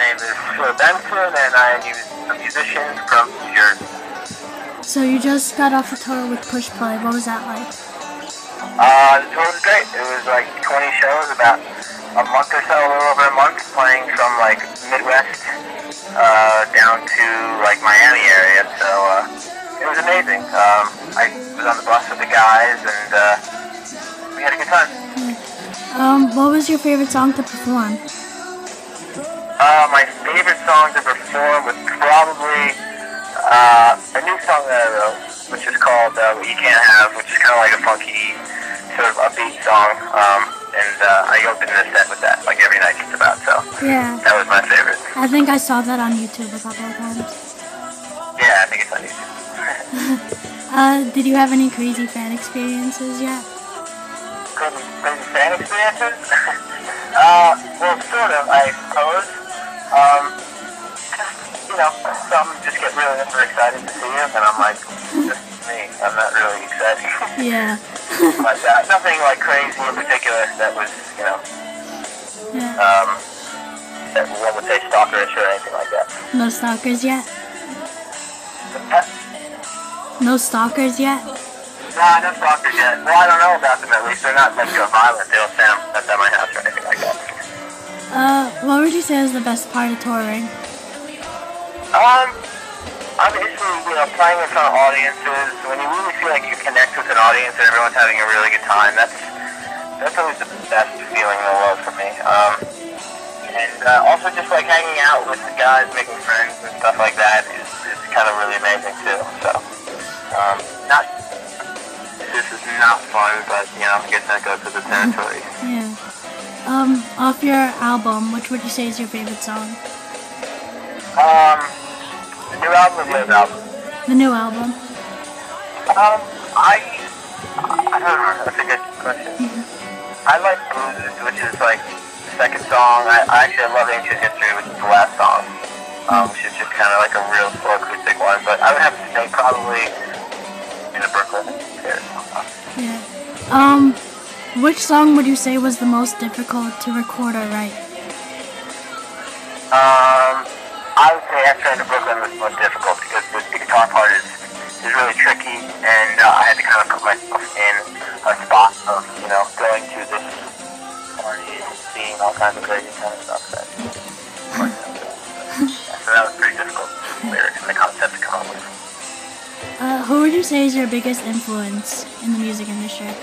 name is Bensen, and I'm a musician from New Jersey. So you just got off a tour with Push Play. What was that like? The tour was great. It was like 20 shows, about a month or so, a little over a month, playing from like Midwest down to like Miami area. So it was amazing. I was on the bus with the guys, and we had a good time. What was your favorite song to perform? My favorite song to perform was probably a new song that I wrote, which is called What You Can't Have, which is kind of like a funky, sort of upbeat song. And I opened the set with that, like every night just about, so Yeah. that was my favorite. I think I saw that on YouTube a couple of times. Yeah, I think it's on YouTube. Did you have any crazy fan experiences yet? Crazy fan experiences? Well, sort of, I suppose. Some just get really overexcited to see him, and I'm like, this is me. I'm not really excited. Yeah. But nothing like crazy in particular that was, that one would say stalkerish or anything like that. No stalkers yet? No stalkers yet? Nah, no stalkers yet. Well, I don't know about them at least. They're not like violent. They don't stand at my house or anything like that. What would you say is the best part of touring? Obviously, playing in front of audiences, when you really feel like you connect with an audience and everyone's having a really good time, that's always the best feeling in the world for me. And also just like hanging out with the guys, making friends and stuff like that is kind of really amazing too. So, this is not fun, but I guess that goes with the territory. Yeah. Off your album, which would you say is your favorite song? The new album or the old album? The new album. I don't know. That's a good question. I like Blues, which is like the second song. I actually love Ancient History, which is the last song, which is just kind of like a real slow acoustic one. But I would have to say probably in the Brooklyn area. Yeah. Which song would you say was the most difficult to record or write? I would say After in the Brooklyn was the most difficult because the guitar part is really tricky, and I had to kind of put myself in a spot of, going to this party and seeing all kinds of crazy kind of stuff. So that was pretty difficult, the lyrics and the concept to come up with. Who would you say is your biggest influence in the music industry?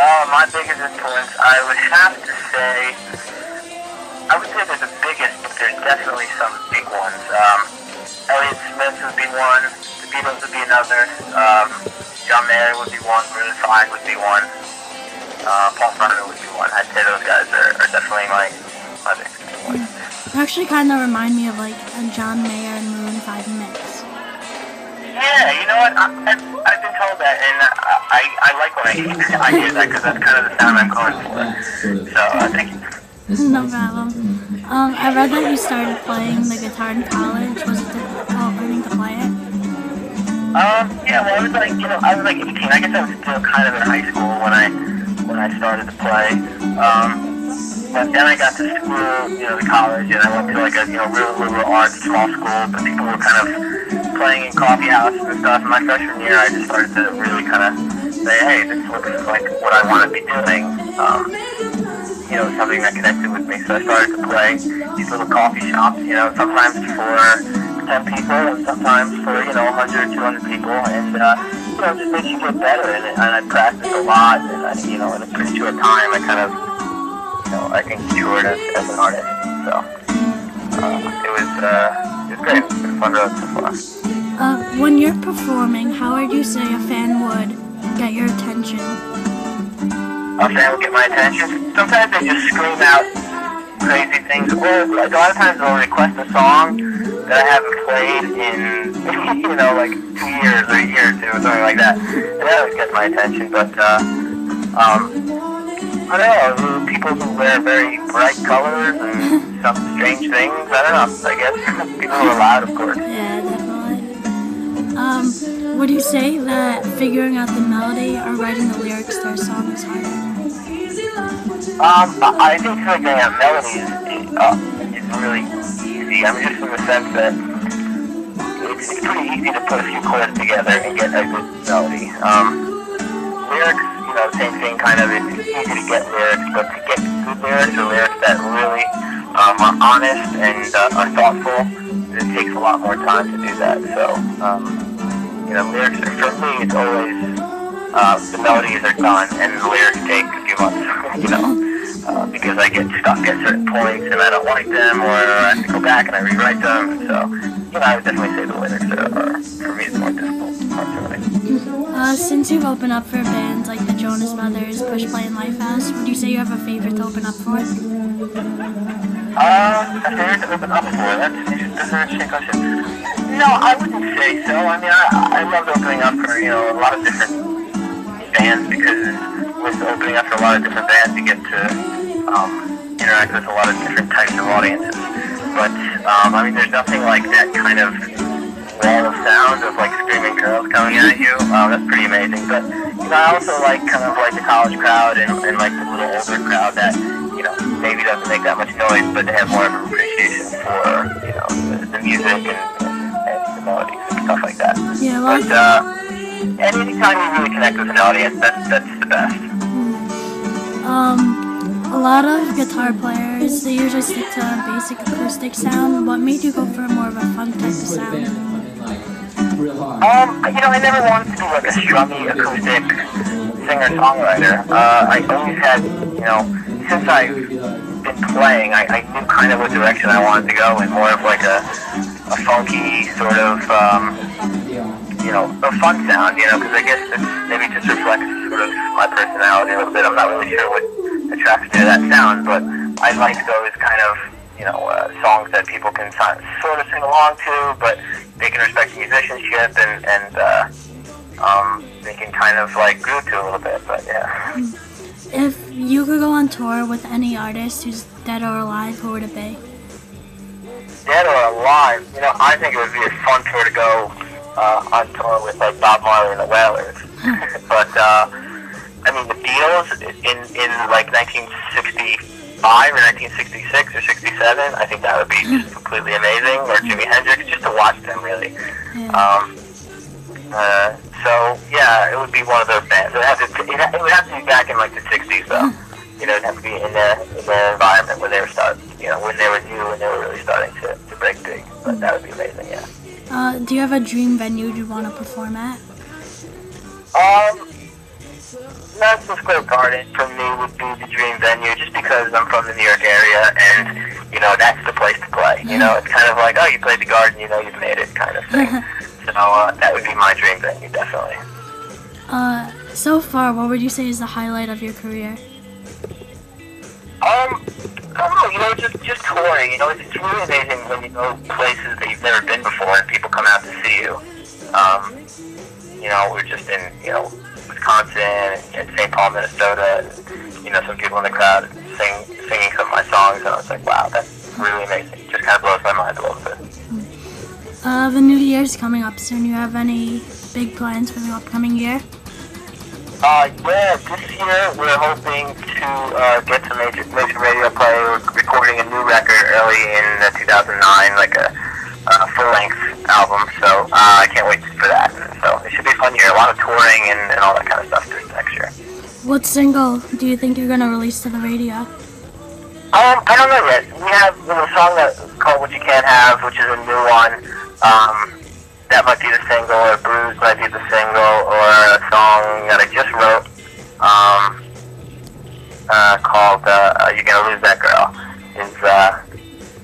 My biggest influence, I would say they're the biggest, but there's definitely some big ones. Elliott Smith would be one, the Beatles would be another, John Mayer would be one, Maroon 5 would be one, Paul Simon would be one. I'd say those guys are definitely my biggest influence. You actually kind of remind me of like a John Mayer and Maroon 5 mix. Yeah, you know what? I've been told that, and I like when I hear that because that's kind of the sound I'm going for. So thank you. No problem. I read that you started playing the guitar in college. Was it difficult learning to play it? Yeah, well, I was like 18. I guess I was still kind of in high school when I started to play. But then I got to school, to college, and I went to like a real liberal arts small school. But people were kind of playing in coffee houses and stuff. And my freshman year, I just started to really kind of say, hey, this looks like what I want to be doing. Something that connected with me. So I started to play these little coffee shops, sometimes for 10 people and sometimes for, 100, 200 people. And, just makes you get better. And I practiced a lot. And, in a pretty short time, I kind of, I think toured as an artist. So it was great. It was a fun road so far. When you're performing, how would you say a fan would get your attention? A fan will get my attention. Sometimes they just scream out crazy things, or like a lot of times they'll request a song that I haven't played in, like 2 years or a year or two, or something like that. And that always gets my attention. But I don't know, people who wear very bright colors and some strange things. I don't know. I guess people who are loud, of course. Yeah, definitely. Would you say that figuring out the melody or writing the lyrics to a song is harder? I think figuring out melody is really easy. I mean, just in the sense that it's pretty easy to put a few chords together and get a good melody. Lyrics, you know, same thing, kind of. It's easy to get lyrics, but to get good lyrics or lyrics that really are honest and are thoughtful, it takes a lot more time to do that. So, you know, lyrics, for me, it's always, the melodies are done and the lyrics take a few months, you know, because I get stuck at certain points and I don't like them, or I have to go back and I rewrite them. So, you know, I would definitely say the lyrics are for me, the more difficult part to write. Since you've opened up for bands like the Jonas Brothers, Push Play, and Lifehouse, would you say you have a favorite to open up for? A favorite to open up for? That's an interesting question. No, I wouldn't say so. I mean, I love opening up for, you know, a lot of different bands, because with opening up for a lot of different bands, you get to interact with a lot of different types of audiences. But, I mean, there's nothing like that kind of wall of sound of, like, screaming girls coming at you. That's pretty amazing. But, you know, I also like kind of like the college crowd and like the little older crowd that, you know, maybe doesn't make that much noise, but they have more of an appreciation for, you know, the music and the melodies and stuff like that. Yeah, well, and anytime you really connect with an audience, that's the best. A lot of guitar players, they usually stick to a basic acoustic sound. What made you go for more of a funk type of sound? You know, I never wanted to be like a strummy acoustic singer-songwriter. I always had, you know, since I've been playing, I knew kind of what direction I wanted to go, and more of like a funky sort of, you know, a fun sound, you know, because I guess maybe it just reflects sort of my personality a little bit. I'm not really sure what attracts me to that sound, but I like those kind of, you know, songs that people can sort of sing along to, but they can respect musicianship and they can kind of like groove to a little bit, but yeah. If you could go on tour with any artist who's dead or alive, who would it be? Dead or alive? You know, I think it would be a fun tour to go on tour with like Bob Marley and the Wailers. But I mean, the Beatles in like 1965 or 1966 or 67, I think that would be just completely amazing. Or Jimi Hendrix, just to watch them, really. Yeah. So yeah, it would be one of those bands. It would have to be back in like the 60s, though. You know, it'd have to be in the environment when they were starting. You know, when they were new and they were really starting to break big. But that would be amazing, yeah. Do you have a dream venue you'd want to perform at? Madison Square Garden for me would be the dream venue, just because I'm from the New York area, and you know that's the place to play. You know, it's kind of like, oh, you played the Garden, you know, you've made it, kind of thing. So that would be my dream venue, definitely. So far, what would you say is the highlight of your career? I don't know, you know, just touring. You know, it's really amazing when you go places that you've never been before and people come out to see you. You know, we're just in, you know, Wisconsin and St. Paul, Minnesota, and, you know, some people in the crowd singing some of my songs, and I was like, wow, that's really amazing. It just kind of blows my mind a little bit. The new year's coming up soon. You have any big plans for the upcoming year? Yeah, this year we're hoping to get some major radio play. We're recording a new record early in 2009, like a full-length album, so I can't wait for that. So it should be a fun year, a lot of touring and all that kind of stuff this next year. What single do you think you're going to release to the radio? I don't know yet. There's a song called What You Can't Have, which is a new one. That might be the single, or Bruise might be the single, or a song that I just wrote called You're Gonna Lose That Girl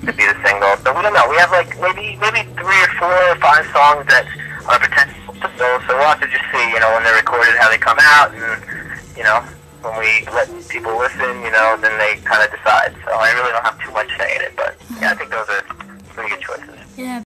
could be the single. So we don't know. We have like maybe 3 or 4 or 5 songs that are potential to go. So we'll have to just see, you know, when they're recorded, how they come out, and, you know, when we let people listen, you know, then they kind of decide. So I really don't have too much say in it, but yeah, I think those are pretty good choices. Yeah.